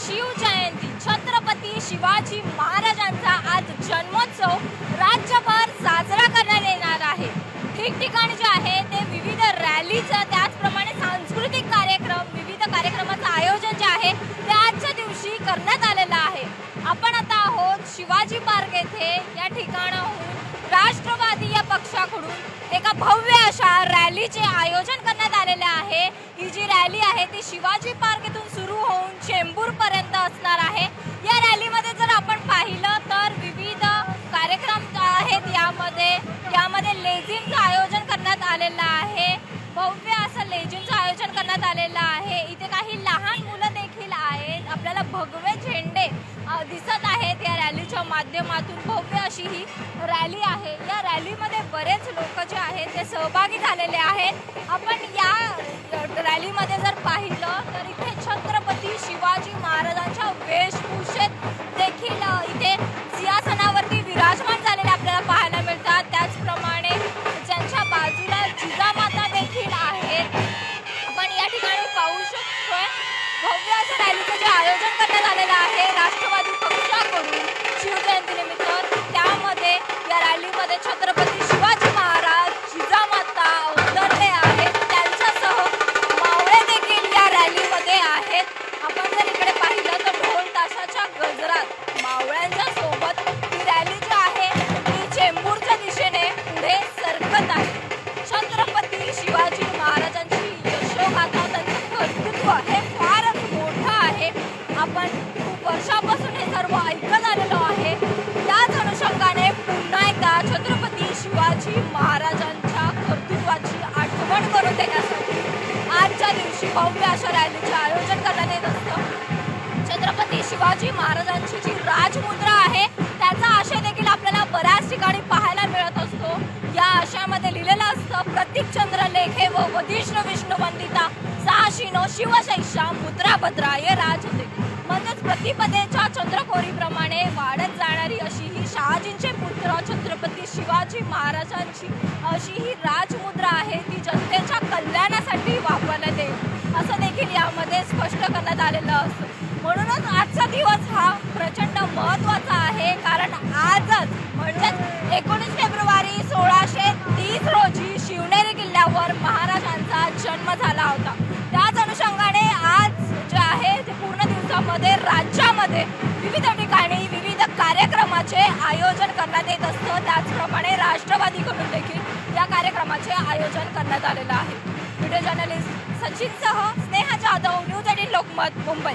शिवजयंती छत्रपती शिवाजी महाराजांचा आज जन्मोत्सव राज्यभर साजरा करण्यात येणार आहे। ठिकठिकाणी जे आहे ते विविध रॅलीचं त्याचप्रमाणे सांस्कृतिक कार्यक्रम विविध कार्यक्रमाचं आयोजन जे आहे ते आजच्या दिवशी करण्यात आलेलं आहे। आपण आता आहोत शिवाजी पार्क येथे। या ठिकाणाहून राष्ट्रवादी या पक्षाकडून एका भव्य अशा रॅलीचे आयोजन करण्यात आलेले आहे। ही जी रॅली आहे ती शिवाजी पार्क येथून सुरू होऊन चेंबूर पर्यंत असणार आहे। या रॅलीमध्ये जर आपण पाहिलं तर विविध कार्यक्रम आहेत। यामध्ये लेझिमचं आयोजन करण्यात आलेलं आहे। भव्य असं लेझिमचं आयोजन करण्यात आलेलं आहे। इथे काही लहान मुलं देखील आहेत। आपल्याला भगवे झेंडे दिसत आहेत। या रॅलीच्या माध्यमातून भव्य अशी ही रॅली आहे। या रॅलीमध्ये बरेच लोक जे आहेत ते सहभागी झालेले आहेत। आपण या रॅलीमध्ये जर पाहिलं तर इथे छत्रपती शिवाजी महाराजांच्या वेशभूषेत देखील इथे सिंहासनावरती विराजमान झालेले आपल्याला पाहायला मिळतात। त्याचप्रमाणे ज्यांच्या बाजूला जिजामाता देखील आहेत। आपण या ठिकाणी पाहू शकतोय भव्य असं रॅलीचं जे आयोजन करण्यात आलेलं आहे राष्ट्रवादी पक्षाकडून शिवजयंतीनिमित्त। त्यामध्ये या रॅलीमध्ये छत्रपती शिवाजी महाराज जिजामाता उतरले आहेत। त्यांच्यासह मावळे देखील या रॅलीमध्ये आहेत। आपण जर इकडे पाहिलं तर ढोल ताशाच्या गजरात मावळ्यांच्या सोबत ही रॅली जी आहे ती चेंबूरच्या दिशेने पुढे सरकत आहे। छत्रपती शिवाजी महाराजांची यशोगाथा त्यांचं कर्तृत्व हे फारच मोठं आहे। आपण खूप वर्षापासून हे सर्व ऐकत आलेलो आहे। त्याच अनुषंगाने पुन्हा एकदा छत्रपती शिवाजी महाराजांच्या कर्तृत्वाची आठवण करून देण्यासाठी आजच्या दिवशी भव्य अशा रॅलीचे आयोजन करण्यात येत असतं। छत्रपती शिवाजी महाराजांची जी राजमुद्रा आहे त्याचा आशय देखील आपल्याला बऱ्याच ठिकाणी पाहायला मिळत असतो। या आशयामध्ये लिहिलेलं असतं प्रतीकचंद्र लेखे व वधिष्ण विष्णू वंदिता साहसीनो शिवशैषा मुद्रा भद्राय राजते। म्हणजेच प्रतिपदेच्या चंद्रकोरीप्रमाणे वाढत जाणारी अशी ही शहाजींचे पुत्र छत्रपती शिवाजी महाराजांची अशी ही राजमुद्रा आहे ती जनतेच्या कल्याणासाठी वापरण्यात येईल असं देखील यामध्ये स्पष्ट करण्यात आलेलं असतं। म्हणूनच आजचा दिवस हा प्रचंड महत्त्वाचा आहे। कारण आजच म्हणजेच 19 फेब्रुवारी 1630 रोजी शिवनेरी किल्ल्यावर महाराजांचा जन्म झाला होता। त्याच अनुषंगाने आज जे आहे ते पूर्ण दिवसामध्ये राज्यामध्ये विविध ठिकाणी विविध कार्यक्रमाचे आयोजन करण्यात येत असतं। त्याचप्रमाणे राष्ट्रवादीकडून देखील या कार्यक्रमाचे आयोजन करण्यात आलेलं आहे। व्हिडिओ जर्नलिस्ट सचिनसह स्नेहा जाधव, न्यूज 18 लोकमत, मुंबई।